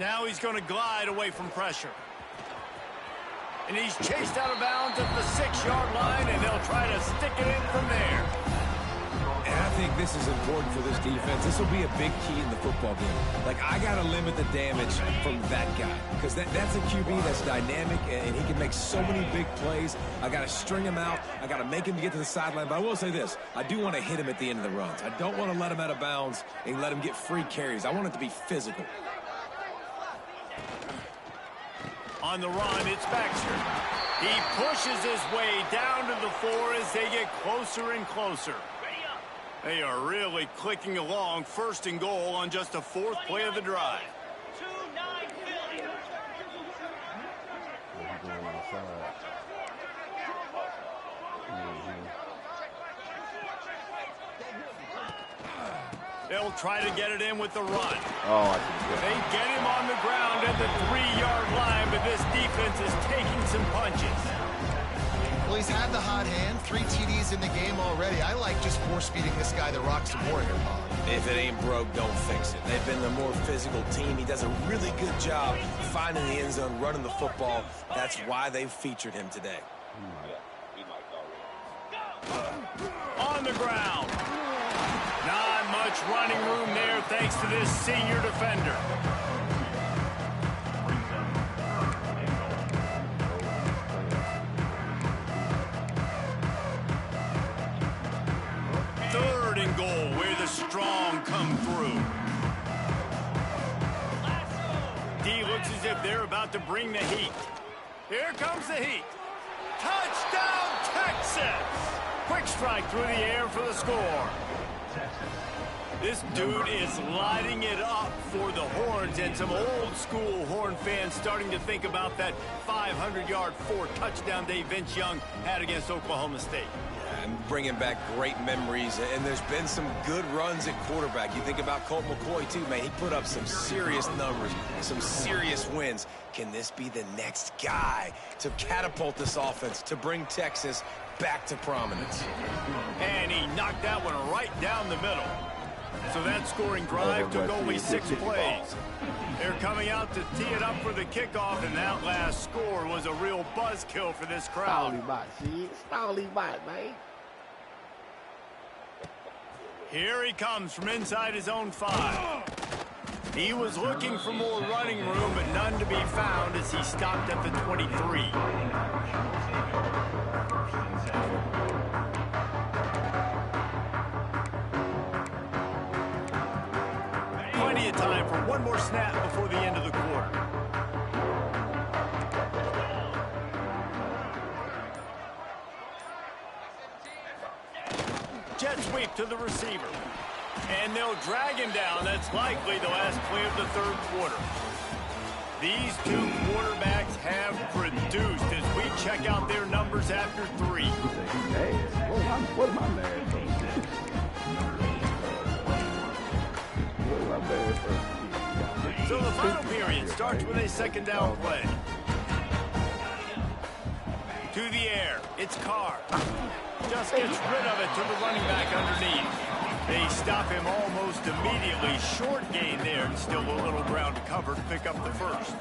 Now he's going to glide away from pressure. And he's chased out of bounds at the 6-yard line, and they'll try to stick it in from there. And I think this is important for this defense. This will be a big key in the football game. Like, I got to limit the damage from that guy, because that's a QB that's dynamic, and he can make so many big plays. I got to string him out. I got to make him get to the sideline. But I will say this. I do want to hit him at the end of the runs. I don't want to let him out of bounds and let him get free carries. I want it to be physical. On the run, it's Baxter. He pushes his way down to the 4 as they get closer and closer. They are really clicking along, 1st and goal on just the 4th play of the drive. They'll try to get it in with the run. They get him on the ground at the 3-yard line, but this defense is taking some punches. Well, he's had the hot hand, 3 TDs in the game already. I like just force-feeding this guy the rocks some more here, Bob. If it ain't broke, don't fix it. They've been the more physical team. He does a really good job finding the end zone, running the football. That's why they've featured him today. On the ground. Not much running room there thanks to this senior defender. Third and goal where the strong come through. D looks as if they're about to bring the heat. Here comes the heat. Touchdown, Texas! Quick strike through the air for the score. This dude is lighting it up for the Horns, and some old-school Horn fans starting to think about that 500-yard 4-touchdown day Vince Young had against Oklahoma State. And bringing back great memories, and there's been some good runs at quarterback. You think about Colt McCoy, too, man. He put up some serious numbers, some serious wins. Can this be the next guy to catapult this offense, to bring Texas back to prominence? And he knocked that one right down the middle. So that scoring drive took only 6 plays. They're coming out to tee it up for the kickoff, and that last score was a real buzzkill for this crowd. Stolly bot, man. Here he comes from inside his own 5. He was looking for more running room, but none to be found as he stopped at the 23. Plenty of time for one more snap before the end of the quarter. Jet sweep to the receiver. And they'll drag him down. That's likely the last play of the 3rd quarter. These 2 quarterbacks have produced as we check out their numbers after 3. What am I mad for? So the final period starts with a 2nd down play. To the air, it's Carr. Just gets rid of it to the running back underneath. They stop him almost immediately. Short gain there, and still a little ground to cover to pick up the 1st.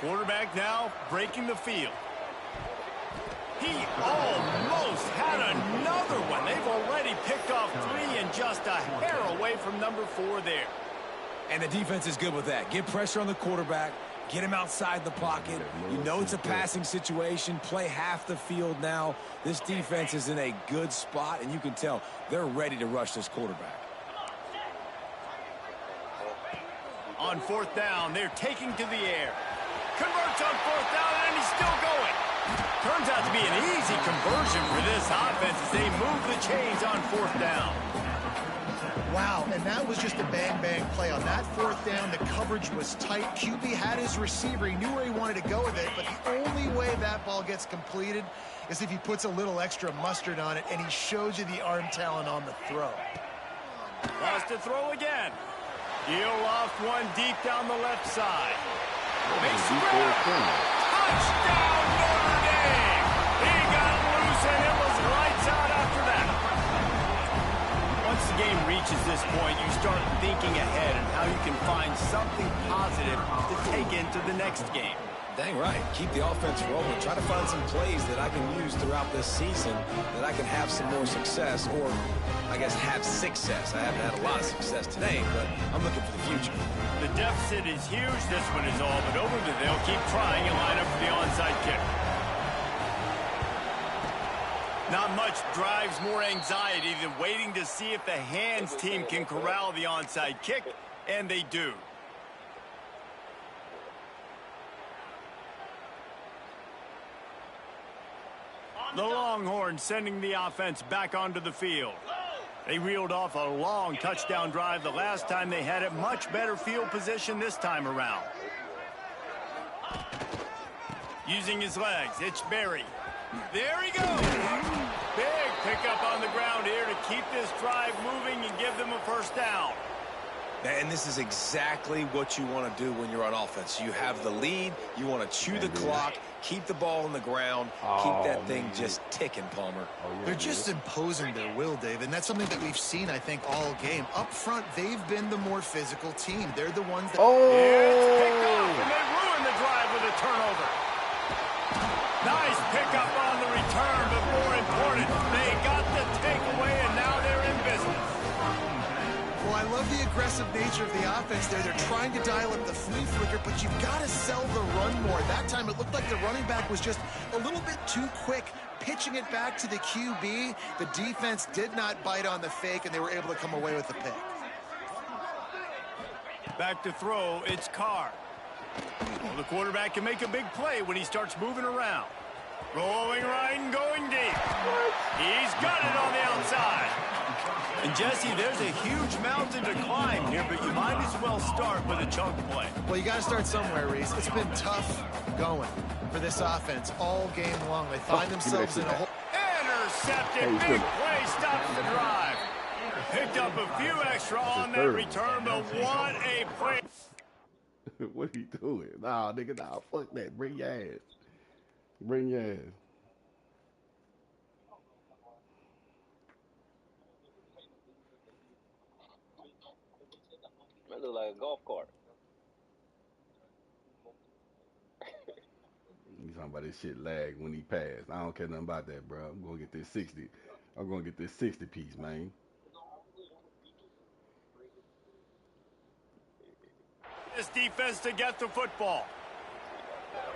Quarterback now breaking the field. He almost had another one. They've already picked off 3 and just a hair away from number 4 there. And the defense is good with that. Get pressure on the quarterback. Get him outside the pocket. You know it's a passing situation. Play half the field now. This defense is in a good spot, and you can tell they're ready to rush this quarterback. On 4th down, they're taking to the air. Converts on 4th down, and he's still going. Turns out to be an easy conversion for this offense as they move the chains on 4th down. Wow, and that was just a bang-bang play. On that fourth down, the coverage was tight. QB had his receiver. He knew where he wanted to go with it, but the only way that ball gets completed is if he puts a little extra mustard on it, and he shows you the arm talent on the throw. Wants to throw again. He'll loft one deep down the left side. Makes the grab. Touchdown, Notre Dame! He got loose, and it was lights out after that. Once the game reaches this point, you start thinking ahead and how you can find something positive to take into the next game. Dang right. Keep the offense rolling. Try to find some plays that I can use throughout this season that I can have some more success, or I guess have success. I haven't had a lot of success today, but I'm looking for the future. The deficit is huge. This one is all but over, but they'll keep trying and line up for the onside kick. Not much drives more anxiety than waiting to see if the hands team can corral the onside kick, and they do. The Longhorns sending the offense back onto the field. They reeled off a long touchdown drive the last time they had it. Much better field position this time around. Using his legs, it's Berry. There he goes. Big pickup on the ground here to keep this drive moving and give them a first down. And this is exactly what you want to do when you're on offense. You have the lead. You want to chew the clock, keep the ball on the ground, keep that thing just ticking, Palmer. They're just imposing their will, Dave, and that's something that we've seen, I think, all game. Up front, they've been the more physical team. They're the ones that... It's picked off, and they ruin the drive with a turnover. Nice pickup on the return, but more important, they got the takeaway, and now they're in business. Well, I love the aggressive nature of the offense there. They're trying to dial up the flea flicker, but you've got to sell the run more. That time it looked like the running back was just a little bit too quick, pitching it back to the QB. The defense did not bite on the fake, and they were able to come away with the pick. Back to throw, it's Carr. Well, the quarterback can make a big play when he starts moving around. Rolling right and going deep. He's got it on the outside. And, Jesse, there's a huge mountain to climb here, but you might as well start with a chunk play. Well, you got to start somewhere, Reese. It's been tough going for this offense all game long. They find themselves in a hole. Intercepted. Big play stops the drive. Picked up a few extra on that return, but what a play. What are you doing? Nah, nigga, nah, fuck that. Bring your ass. Bring your ass. That look like a golf cart. You talking about this shit lag when he passed. I don't care nothing about that, bro. I'm going to get this 60. I'm going to get this 60 piece, man. This defense to get the football.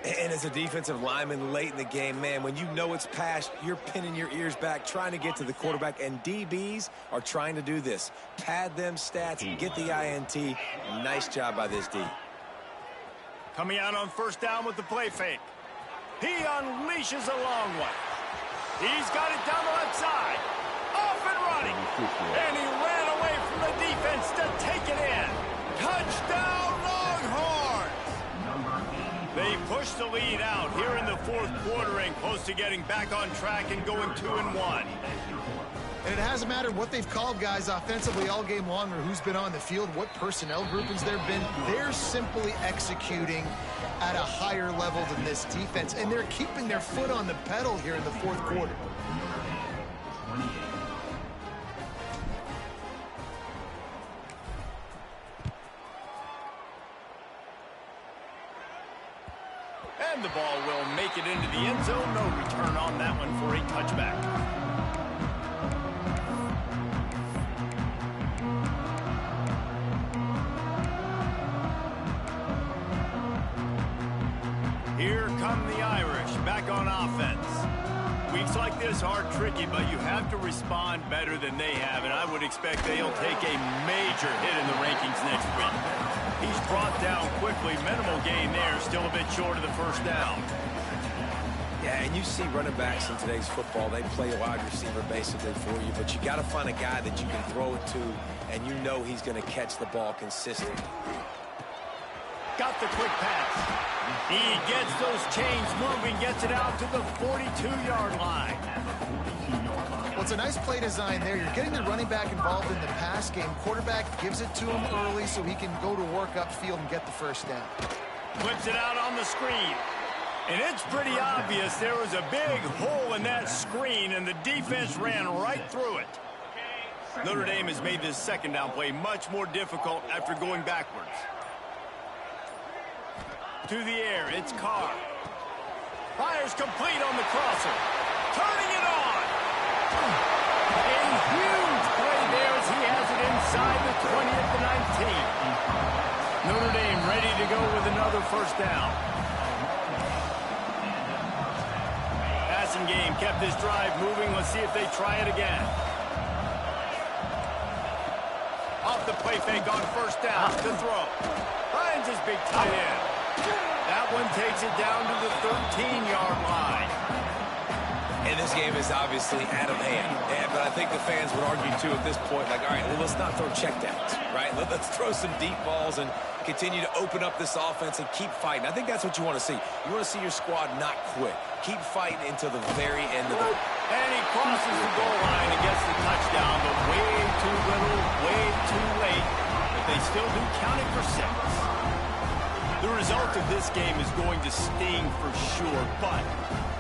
And as a defensive lineman late in the game, man, when you know it's past, you're pinning your ears back, trying to get to the quarterback, and DBs are trying to do this. Pad them stats and get the INT. Nice job by this D. Coming out on first down with the play fake. He unleashes a long one. He's got it down the left side. Off and running. And he ran away from the defense to take it in. Touchdown, Longhorns! They push the lead out here in the fourth quarter and close to getting back on track and going 2-1. And it hasn't mattered what they've called guys offensively all game long or who's been on the field, what personnel groupings there have been. They're simply executing at a higher level than this defense, and they're keeping their foot on the pedal here in the fourth quarter. And the ball will make it into the end zone. No return on that one for a touchback. Here come the Irish back on offense. Weeks like this are tricky, but you have to respond better than they have, and I would expect they'll take a major hit in the rankings next week. He's brought down quickly. Minimal gain there. Still a bit short of the first down. Yeah, And you see running backs in today's football, they play a wide receiver basically for you, but you got to find a guy that you can throw it to, and you know he's going to catch the ball consistently. Got the quick pass. He gets those chains moving, gets it out to the 42-yard line. Well, it's a nice play design there. You're getting the running back involved in the pass game. Quarterback gives it to him early so he can go to work upfield and get the first down. Flips it out on the screen. And it's pretty obvious there was a big hole in that screen, and the defense ran right through it. Notre Dame has made this second down play much more difficult after going backwards. To the air, it's Carr. Fires complete on the crosser. Turning it on. A huge play there as he has it inside the 20 at the 19. Notre Dame ready to go with another first down. Passing game kept this drive moving. Let's see if they try it again. Off the play fake on first down to throw. Finds his big tight end. That one takes it down to the 13-yard line. And this game is obviously out of hand. But I think the fans would argue, too, at this point, like, all right, well, let's not throw checkdowns, right? Let's throw some deep balls and continue to open up this offense and keep fighting. I think that's what you want to see. You want to see your squad not quit. Keep fighting until the very end of the game. And he crosses the goal line and gets the touchdown, but way too little, way too late. But they still do count it for 6. The result of this game is going to sting for sure, but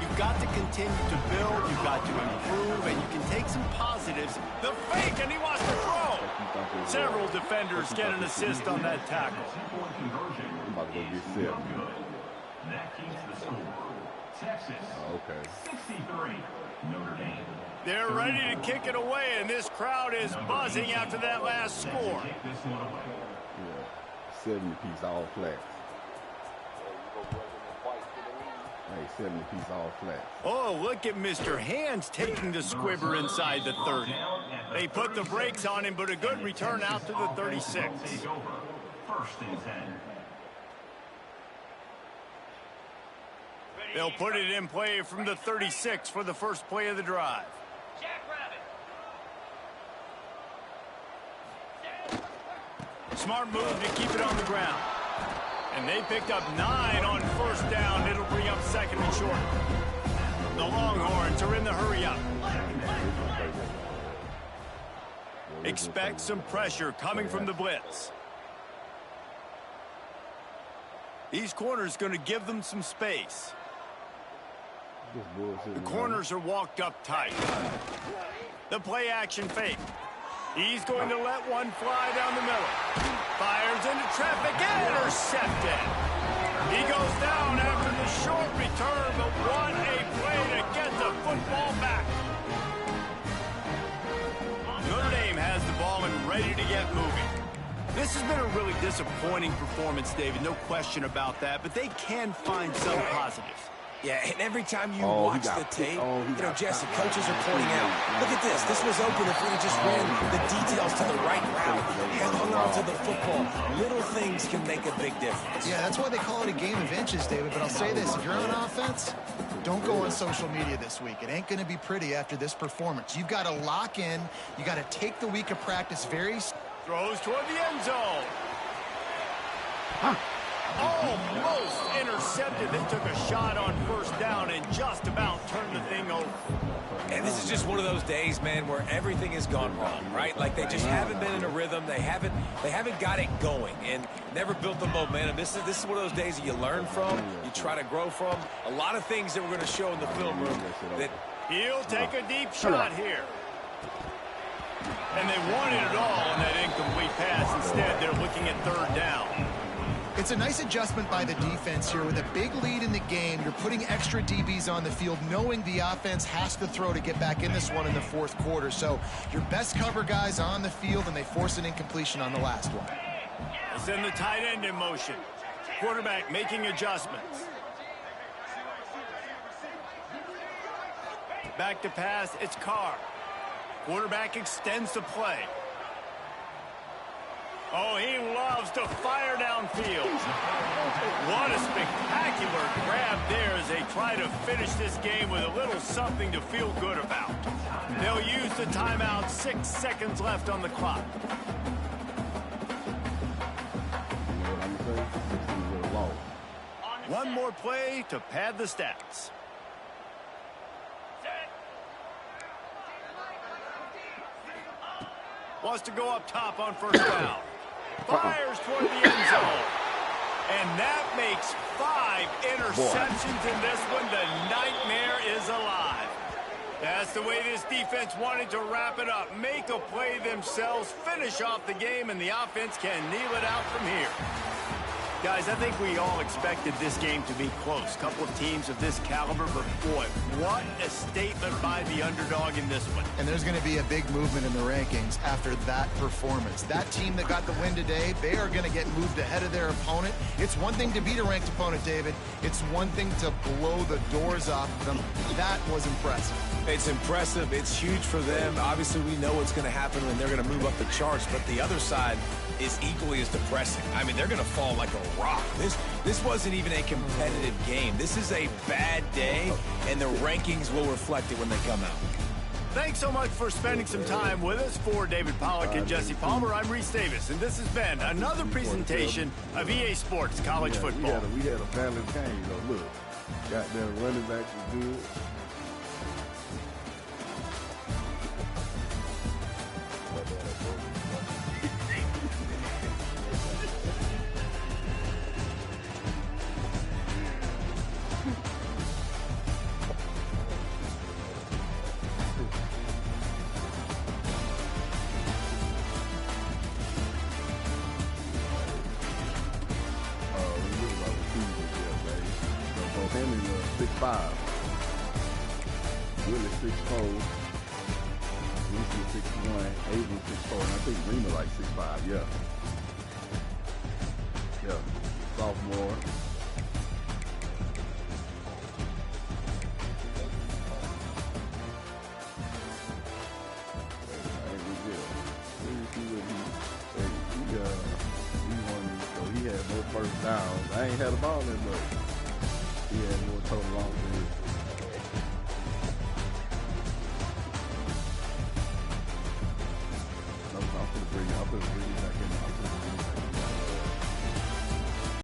you've got to continue to build, you've got to improve, and you can take some positives. The fake, and he wants to throw. Several defenders get an assist on that tackle. I'm about to go get set. That keeps the score. Texas, 63, Notre Dame. They're ready to kick it away, and this crowd is buzzing after that last score. Yeah, 70-piece all flats. Hey, 70-piece all flats. Oh, look at Mr. Hands taking the squibber inside the 30. They put the brakes on him, but a good return out to the 36. First and 10. They'll put it in play from the 36 for the first play of the drive. Smart move to keep it on the ground. And they picked up 9 on first down. It'll bring up second and short. The Longhorns are in the hurry up. Expect some pressure coming from the blitz. These corners going to give them some space. The corners are walked up tight. The play action fake. He's going to let one fly down the middle. Fires into traffic and intercepted. He goes down after the short return, but what a play to get the football back. Notre Dame has the ball and ready to get moving. This has been a really disappointing performance, David, no question about that, but they can find some positives. Yeah, and every time you watch the tape, Jesse, coaches are pointing out, look at this. This was open if we just ran the details to the right route and hung on to the football. Little things can make a big difference. Yeah, that's why they call it a game of inches, David. But I'll say this, if you're on offense, don't go on social media this week. It ain't going to be pretty after this performance. You've got to lock in. You got to take the week of practice very... Throws toward the end zone. Almost intercepted. They took a shot on first down and just about turned the thing over. And this is just one of those days, man, where everything has gone wrong, right? Like they just haven't been in a rhythm. They haven't got it going and never built the momentum. This is one of those days that you learn from, you try to grow from. A lot of things that we're going to show in the film room that he'll take a deep shot here. And they wanted it all on that incomplete pass. Instead, they're looking at third down. It's a nice adjustment by the defense here. With a big lead in the game, you're putting extra DBs on the field, knowing the offense has to throw to get back in this one in the fourth quarter. So your best cover guys on the field, and they force an incompletion on the last one. Send the tight end in motion. Quarterback making adjustments. Back to pass, it's Carr. Quarterback extends the play. Oh, he loves to fire downfield. What a spectacular grab there as they try to finish this game with a little something to feel good about. They'll use the timeout. 6 seconds left on the clock. One more play to pad the stats. Wants to go up top on first down. Fires toward the end zone. And that makes 5 interceptions in this one. The nightmare is alive. That's the way this defense wanted to wrap it up. Make a play themselves, finish off the game, and the offense can kneel it out from here. Guys, I think we all expected this game to be close. Couple of teams of this caliber, but boy, what a statement by the underdog in this one. And there's going to be a big movement in the rankings after that performance. That team that got the win today, they are going to get moved ahead of their opponent. It's one thing to beat a ranked opponent, David. It's one thing to blow the doors off of them. That was impressive. It's impressive. It's huge for them. Obviously, we know what's going to happen when they're going to move up the charts, but the other side is equally as depressing. I mean, they're going to fall like a rock. This wasn't even a competitive game. This is a bad day, and the rankings will reflect it when they come out. Thanks so much for spending some time with us. For David Pollack and Jesse Palmer, I'm Reese Davis, and this has been another presentation of EA Sports College Football. We had a balanced game, though. Look, got their running backs was good. Sophomore. He had more first downs. I ain't had a ball in, but he had more total long.